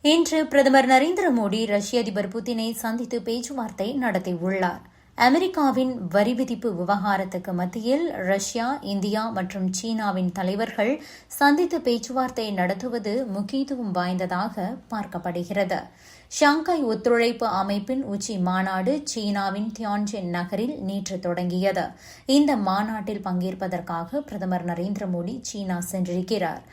இன்று பிரதமர் நரேந்திர மோடி ரஷ்ய அதிபர் புதினை சந்தித்து பேச்சுவார்த்தை நடத்தியுள்ளார். அமெரிக்காவின் வரி விதிப்பு விவகாரத்துக்கு மத்தியில் ரஷ்யா, இந்தியா மற்றும் சீனாவின் தலைவர்கள் சந்தித்து பேச்சுவார்த்தை நடத்துவது முக்கியத்துவம் வாய்ந்ததாக பார்க்கப்படுகிறது. ஷாங்காய் ஒத்துழைப்பு அமைப்பின் உச்சி மாநாடு சீனாவின் தியான்ஜின் நகரில் நேற்று தொடங்கியது. இந்த மாநாட்டில் பங்கேற்பதற்காக பிரதமர் நரேந்திர மோடி சீனா சென்றிருக்கிறார்.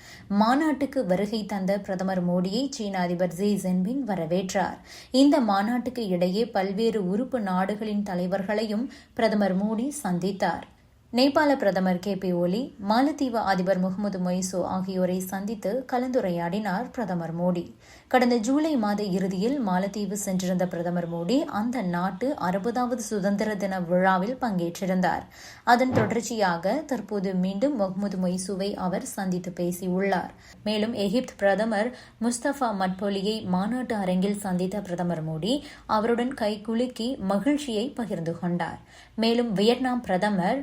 மாநாட்டுக்கு வருகை தந்த பிரதமர் மோடியை சீன அதிபர் ஜி ஜின்பிங் வரவேற்றார். இந்த மாநாட்டுக்கு இடையே பல்வேறு உறுப்பு நாடுகளின் தலைவர்களையும் பிரதமர் மோடி சந்தித்தார். நேபாள பிரதமர் கே.பி. ஓலி, மாலத்தீவு அதிபர் முகமது மொய்சு ஆகியோரை சந்தித்து கலந்துரையாடினார் பிரதமர் மோடி. கடந்த ஜூலை மாத இறுதியில் மாலத்தீவு சென்றிருந்த பிரதமர் மோடி அந்த நாட்டு 60வது சுதந்திர தின விழாவில் பங்கேற்றிருந்தார். அதன் தொடர்ச்சியாக தற்போது மீண்டும் முகமது மொய்சுவை அவர் சந்தித்து பேசியுள்ளார். மேலும் எகிப்து பிரதமர் முஸ்தபா மட்பொலியை மாநாட்டு அரங்கில் சந்தித்த பிரதமர் மோடி அவருடன் கைகுலுக்கி மகிழ்ச்சியை பகிர்ந்து கொண்டார். மேலும் வியட்நாம் பிரதமர்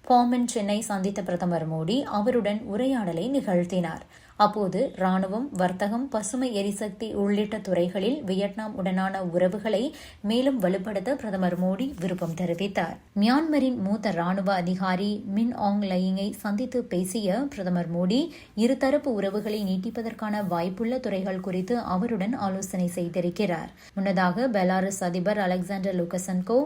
பாமின் சென்னை சந்தித்த பிரதமர் மோடி அவருடன் உரையாடலை நிகழ்த்தினார். அப்போது ராணுவம், வர்த்தகம், பசுமை எரிசக்தி உள்ளிட்ட துறைகளில் வியட்நாம் உடனான உறவுகளை மேலும் வலுப்படுத்த பிரதமர் மோடி விருப்பம் தெரிவித்தார். மியான்மரின் மூத்த ராணுவ அதிகாரி மின் ஆங் லையிங்கை சந்தித்து பேசிய பிரதமர் மோடி இருதரப்பு உறவுகளை நீட்டிப்பதற்கான வாய்ப்புள்ள துறைகள் குறித்து அவருடன் ஆலோசனை செய்திருக்கிறார். முன்னதாக பெலாரஸ் அதிபர் அலெக்சாண்டர் லுகசென்கோ,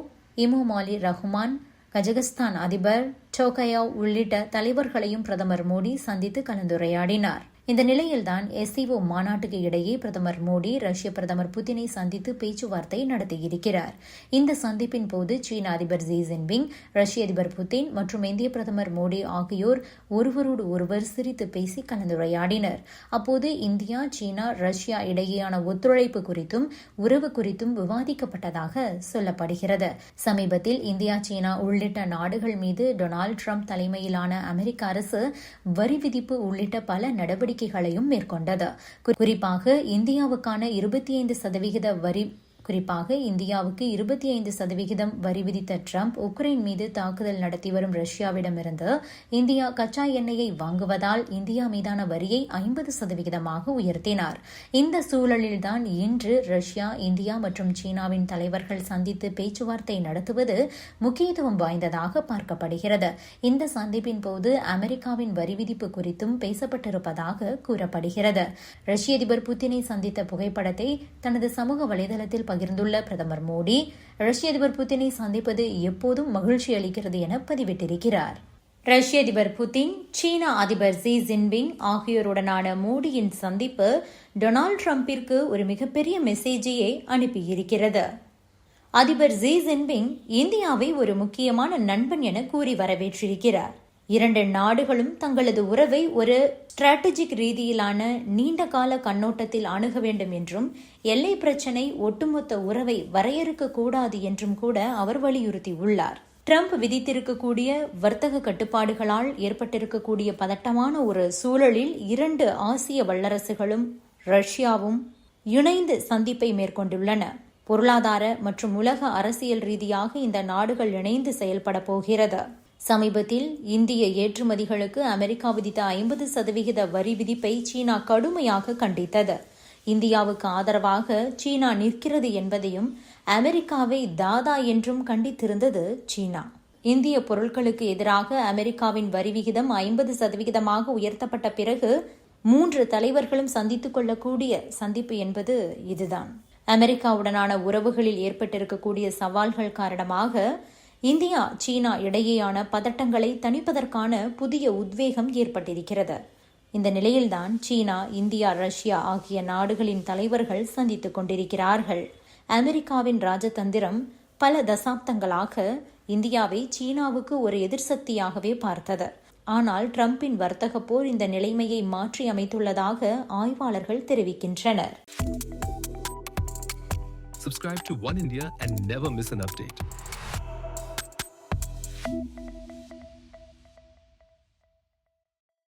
இமோமாலி ரஹ்மான், கஜகஸ்தான் அதிபர் டோகயாவ் உள்ளிட்ட தலைவர்களையும் பிரதமர் மோடி சந்தித்து கலந்துரையாடினார். இந்த நிலையில்தான் எஸ்சிஓ மாநாட்டுக்கு இடையே பிரதமர் மோடி ரஷ்ய பிரதமர் புதினை சந்தித்து பேச்சுவார்த்தை நடத்தியிருக்கிறார். இந்த சந்திப்பின் போது சீன அதிபர் ஜி ஜின்பிங், ரஷ்ய அதிபர் புதின் மற்றும் இந்திய பிரதமர் மோடி ஆகியோர் ஒருவரோடு ஒருவர் சிரித்து பேசி கலந்துரையாடினர். அப்போது இந்தியா, சீனா, ரஷ்யா இடையேயான ஒத்துழைப்பு குறித்தும் உறவு குறித்தும் விவாதிக்கப்பட்டதாக சொல்லப்படுகிறது. சமீபத்தில் இந்தியா, சீனா உள்ளிட்ட நாடுகள் மீது டொனால்டு டிரம்ப் தலைமையிலான அமெரிக்க அரசு வரி விதிப்பு உள்ளிட்ட பல நடவடிக்கைகளையும் மேற்கொண்டது. குறிப்பாக இந்தியாவுக்கு 25% வரி விதித்த டிரம்ப் உக்ரைன் மீது தாக்குதல் நடத்தி வரும் ரஷ்யாவிடமிருந்து இந்தியா கச்சா எண்ணெயை வாங்குவதால் இந்தியா மீதான வரியை 50% உயர்த்தினார். இந்த சூழலில்தான் இன்று ரஷ்யா, இந்தியா மற்றும் சீனாவின் தலைவர்கள் சந்தித்து பேச்சுவார்த்தை நடத்துவது முக்கியத்துவம் வாய்ந்ததாக பார்க்கப்படுகிறது. இந்த சந்திப்பின் போது அமெரிக்காவின் வரி விதிப்பு குறித்தும் பேசப்பட்டிருப்பதாக கூறப்படுகிறது. ரஷ்ய அதிபர் புதினை சந்தித்த புகைப்படத்தை தனது சமூக வலைதளத்தில் பகிர்ந்துள்ள பிரதமர் மோடி, ரஷ்ய அதிபர் புதினை சந்திப்பது எப்போதும் மகிழ்ச்சி அளிக்கிறது என பதிவிட்டிருக்கிறார். ரஷ்ய அதிபர் புதின், சீனா அதிபர் ஜி ஜின்பிங் ஆகியோருடனான மோடியின் சந்திப்பு டொனால்டு டிரம்பிற்கு ஒரு மிகப்பெரிய மெசேஜையே அனுப்பியிருக்கிறது. அதிபர் ஜி ஜின்பிங் இந்தியாவை ஒரு முக்கியமான நண்பன் என கூறி வரவேற்றிருக்கிறார். இரண்டு நாடுகளும் தங்களது உறவை ஒரு ஸ்ட்ராட்டஜிக் ரீதியிலான நீண்டகால கண்ணோட்டத்தில் அணுக வேண்டும் என்றும் எல்லை பிரச்சினை ஒட்டுமொத்த உறவை வரையறுக்க கூடாது என்றும் கூட அவர் வலியுறுத்தியுள்ளார். டிரம்ப் விதித்திருக்கக்கூடிய வர்த்தக கட்டுப்பாடுகளால் ஏற்பட்டிருக்கக்கூடிய பதட்டமான ஒரு சூழலில் இரண்டு ஆசிய வல்லரசுகளும் ரஷ்யாவும் இணைந்து சந்திப்பை மேற்கொண்டுள்ளன. பொருளாதார மற்றும் உலக அரசியல் ரீதியாக இந்த நாடுகள் இணைந்து செயல்பட போகிறது. சமீபத்தில் இந்திய ஏற்றுமதிகளுக்கு அமெரிக்கா விதித்த 50% வரி விதிப்பை சீனா கடுமையாக கண்டித்தது. இந்தியாவுக்கு ஆதரவாக சீனா நிற்கிறது என்பதையும் அமெரிக்காவை தாதா என்றும் கண்டித்திருந்தது சீனா. இந்திய பொருட்களுக்கு எதிராக அமெரிக்காவின் வரி விகிதம் 50% உயர்த்தப்பட்ட பிறகு 3 தலைவர்களும் சந்தித்துக் கொள்ளக்கூடிய சந்திப்பு என்பது இதுதான். அமெரிக்காவுடனான உறவுகளில் ஏற்பட்டிருக்கக்கூடிய சவால்கள் காரணமாக இந்தியா, சீனா இடையேயான பதட்டங்களை தணிப்பதற்கான புதிய உத்வேகம் ஏற்பட்டிருக்கிறது. இந்த நிலையில்தான் சீனா, இந்தியா, ரஷ்யா ஆகிய நாடுகளின் தலைவர்கள் சந்தித்துக் கொண்டிருக்கிறார்கள். அமெரிக்காவின் ராஜதந்திரம் பல தசாப்தங்களாக இந்தியாவை சீனாவுக்கு ஒரு எதிர்சக்தியாகவே பார்த்தது. ஆனால் டிரம்பின் வர்த்தக போர் இந்த நிலைமையை மாற்றி அமைத்துள்ளதாக ஆய்வாளர்கள் தெரிவிக்கின்றனர். Subscribe to One India and never miss an update.